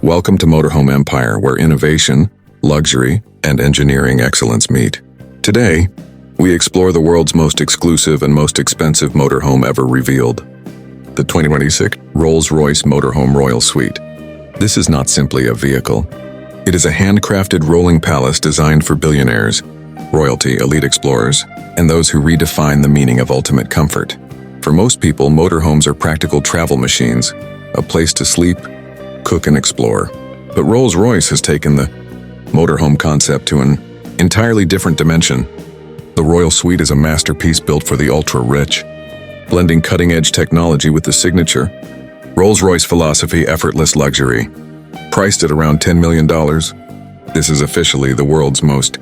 Welcome to Motorhome Empire, where innovation, luxury, and engineering excellence meet. Today, we explore the world's most exclusive and most expensive motorhome ever revealed, the 2026 Rolls-Royce Motorhome Royal Suite. This is not simply a vehicle. It is a handcrafted rolling palace designed for billionaires, royalty, elite explorers, and those who redefine the meaning of ultimate comfort. For most people, motorhomes are practical travel machines, a place to sleep, cook, and explore. But Rolls-Royce has taken the motorhome concept to an entirely different dimension. The Royal Suite is a masterpiece built for the ultra-rich, blending cutting-edge technology with the signature Rolls-Royce philosophy, effortless luxury. Priced at around $10 million, this is officially the world's most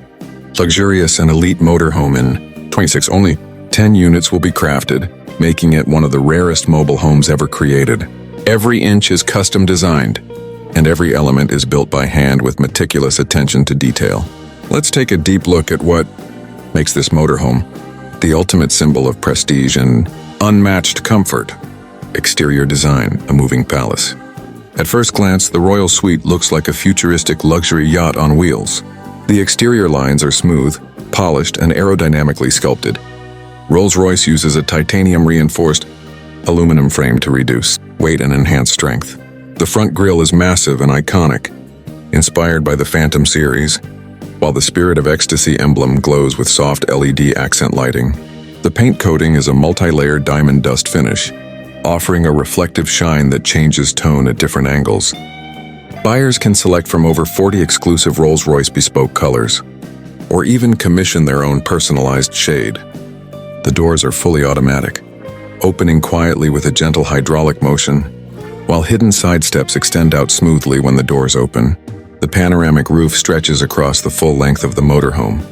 luxurious and elite motorhome. In 26, only 10 units will be crafted, making it one of the rarest mobile homes ever created. Every inch is custom designed, and every element is built by hand with meticulous attention to detail. Let's take a deep look at what makes this motorhome the ultimate symbol of prestige and unmatched comfort. Exterior design, a moving palace. At first glance, the Royal Suite looks like a futuristic luxury yacht on wheels. The exterior lines are smooth, polished, and aerodynamically sculpted. Rolls-Royce uses a titanium-reinforced aluminum frame to reduce weight and enhance strength. The front grille is massive and iconic, inspired by the Phantom series, while the Spirit of Ecstasy emblem glows with soft LED accent lighting. The paint coating is a multi-layered diamond dust finish, offering a reflective shine that changes tone at different angles. Buyers can select from over 40 exclusive Rolls-Royce bespoke colors, or even commission their own personalized shade. The doors are fully automatic, opening quietly with a gentle hydraulic motion, while hidden side steps extend out smoothly when the doors open. The panoramic roof stretches across the full length of the motorhome,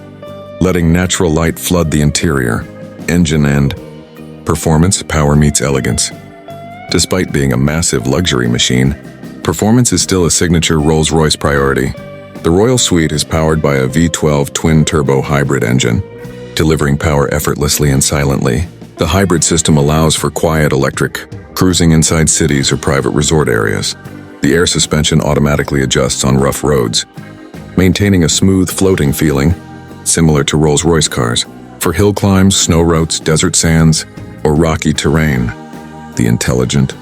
letting natural light flood the interior. Engine and performance, power meets elegance. Despite being a massive luxury machine, performance is still a signature Rolls-Royce priority. The Royal Suite is powered by a V12 twin-turbo hybrid engine, delivering power effortlessly and silently. The hybrid system allows for quiet electric cruising inside cities or private resort areas. The air suspension automatically adjusts on rough roads, maintaining a smooth floating feeling, similar to Rolls-Royce cars. For hill climbs, snow routes, desert sands, or rocky terrain, the intelligent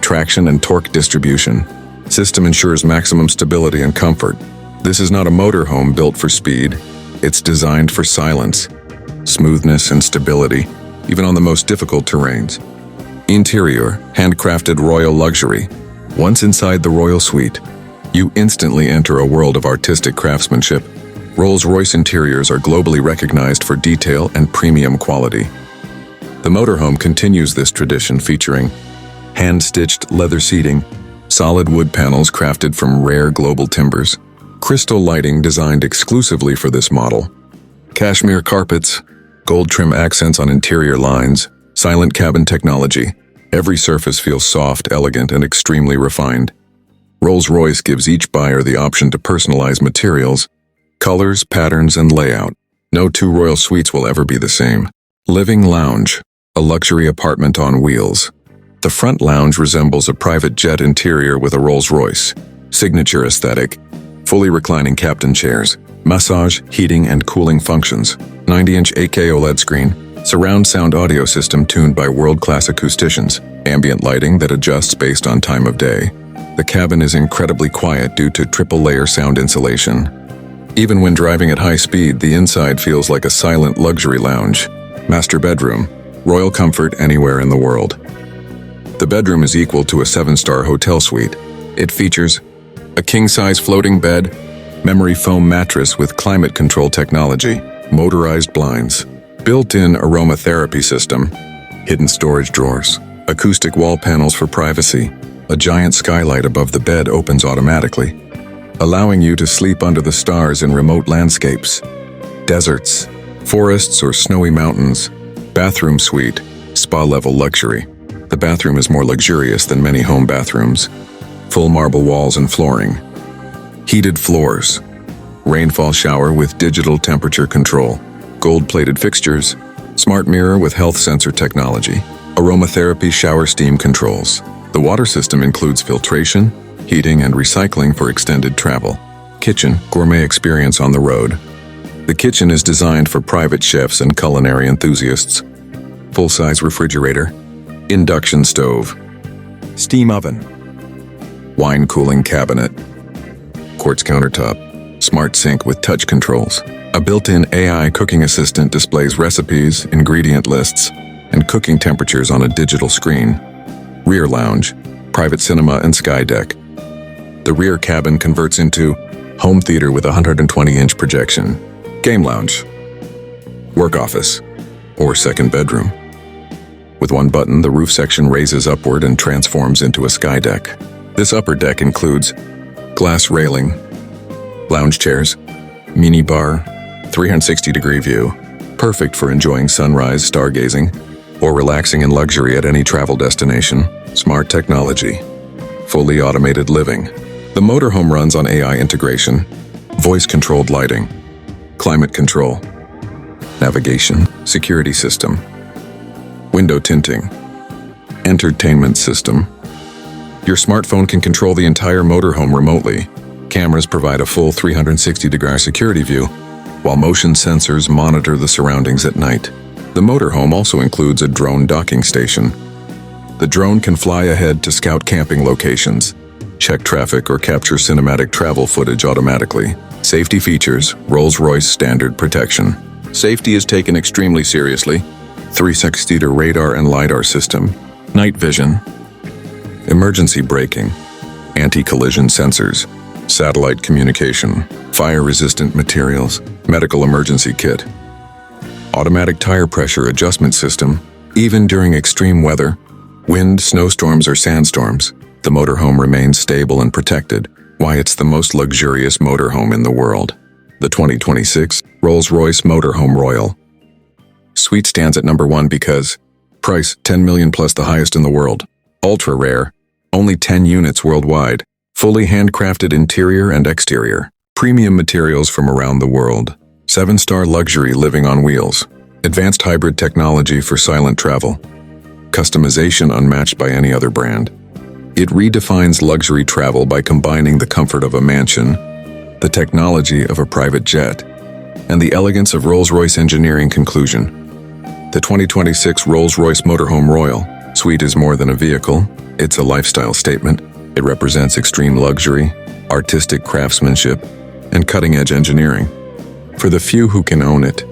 traction and torque distribution system ensures maximum stability and comfort. This is not a motorhome built for speed. It's designed for silence, smoothness, and stability, even on the most difficult terrains. Interior, handcrafted royal luxury. Once inside the Royal Suite, you instantly enter a world of artistic craftsmanship. Rolls-Royce interiors are globally recognized for detail and premium quality. The motorhome continues this tradition, featuring hand-stitched leather seating, solid wood panels crafted from rare global timbers, crystal lighting designed exclusively for this model, cashmere carpets, gold trim accents on interior lines, silent cabin technology. Every surface feels soft, elegant, and extremely refined. Rolls-Royce gives each buyer the option to personalize materials, colors, patterns, and layout. No two Royal Suites will ever be the same. Living lounge, a luxury apartment on wheels. The front lounge resembles a private jet interior with a Rolls-Royce signature aesthetic, fully reclining captain chairs, massage, heating, and cooling functions, 90-inch 8K OLED screen, surround sound audio system tuned by world-class acousticians, ambient lighting that adjusts based on time of day. The cabin is incredibly quiet due to triple-layer sound insulation. Even when driving at high speed, the inside feels like a silent luxury lounge. Master bedroom, royal comfort anywhere in the world. The bedroom is equal to a 7-star hotel suite. It features a king-size floating bed, memory foam mattress with climate control technology, motorized blinds, built-in aromatherapy system, hidden storage drawers, acoustic wall panels for privacy. A giant skylight above the bed opens automatically, allowing you to sleep under the stars in remote landscapes, deserts, forests, or snowy mountains. Bathroom suite, spa-level luxury. The bathroom is more luxurious than many home bathrooms. Full marble walls and flooring. Heated floors. Rainfall shower with digital temperature control. Gold-plated fixtures. Smart mirror with health sensor technology. Aromatherapy shower steam controls. The water system includes filtration, heating, and recycling for extended travel. Kitchen, gourmet experience on the road. The kitchen is designed for private chefs and culinary enthusiasts. Full-size refrigerator, induction stove, steam oven, wine cooling cabinet, quartz countertop, smart sink with touch controls. A built-in AI cooking assistant displays recipes, ingredient lists, and cooking temperatures on a digital screen. Rear lounge, private cinema and sky deck. The rear cabin converts into home theater with a 120-inch projection. Game lounge, work office, or second bedroom. With one button, the roof section raises upward and transforms into a sky deck. This upper deck includes glass railing, lounge chairs, mini bar, 360-degree view, perfect for enjoying sunrise, stargazing, or relaxing in luxury at any travel destination. Smart technology, fully automated living. The motorhome runs on AI integration, voice-controlled lighting, climate control, navigation, security system, window tinting, entertainment system. Your smartphone can control the entire motorhome remotely. Cameras provide a full 360-degree security view, while motion sensors monitor the surroundings at night. The motorhome also includes a drone docking station. The drone can fly ahead to scout camping locations, check traffic, or capture cinematic travel footage automatically. Safety features, Rolls-Royce standard protection. Safety is taken extremely seriously. 360 radar and LiDAR system, night vision, emergency braking, anti-collision sensors, satellite communication, fire-resistant materials, medical emergency kit, automatic tire pressure adjustment system. Even during extreme weather, wind, snowstorms, or sandstorms, the motorhome remains stable and protected. Why it's the most luxurious motorhome in the world. The 2026 Rolls-Royce Motorhome Royal Suite stands at number 1 because price $10 million plus, the highest in the world. Ultra rare, only 10 units worldwide. Fully handcrafted interior and exterior. Premium materials from around the world. 7-star luxury living on wheels. Advanced hybrid technology for silent travel. Customization unmatched by any other brand. It redefines luxury travel by combining the comfort of a mansion, the technology of a private jet, and the elegance of Rolls-Royce engineering. Conclusion. The 2026 Rolls-Royce Motorhome Royal Suite is more than a vehicle, it's a lifestyle statement. It represents extreme luxury, artistic craftsmanship, and cutting-edge engineering. For the few who can own it,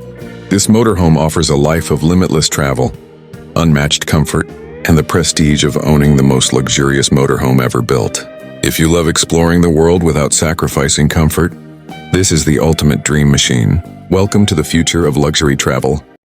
this motorhome offers a life of limitless travel, unmatched comfort, and the prestige of owning the most luxurious motorhome ever built. If you love exploring the world without sacrificing comfort, this is the ultimate dream machine. Welcome to the future of luxury travel.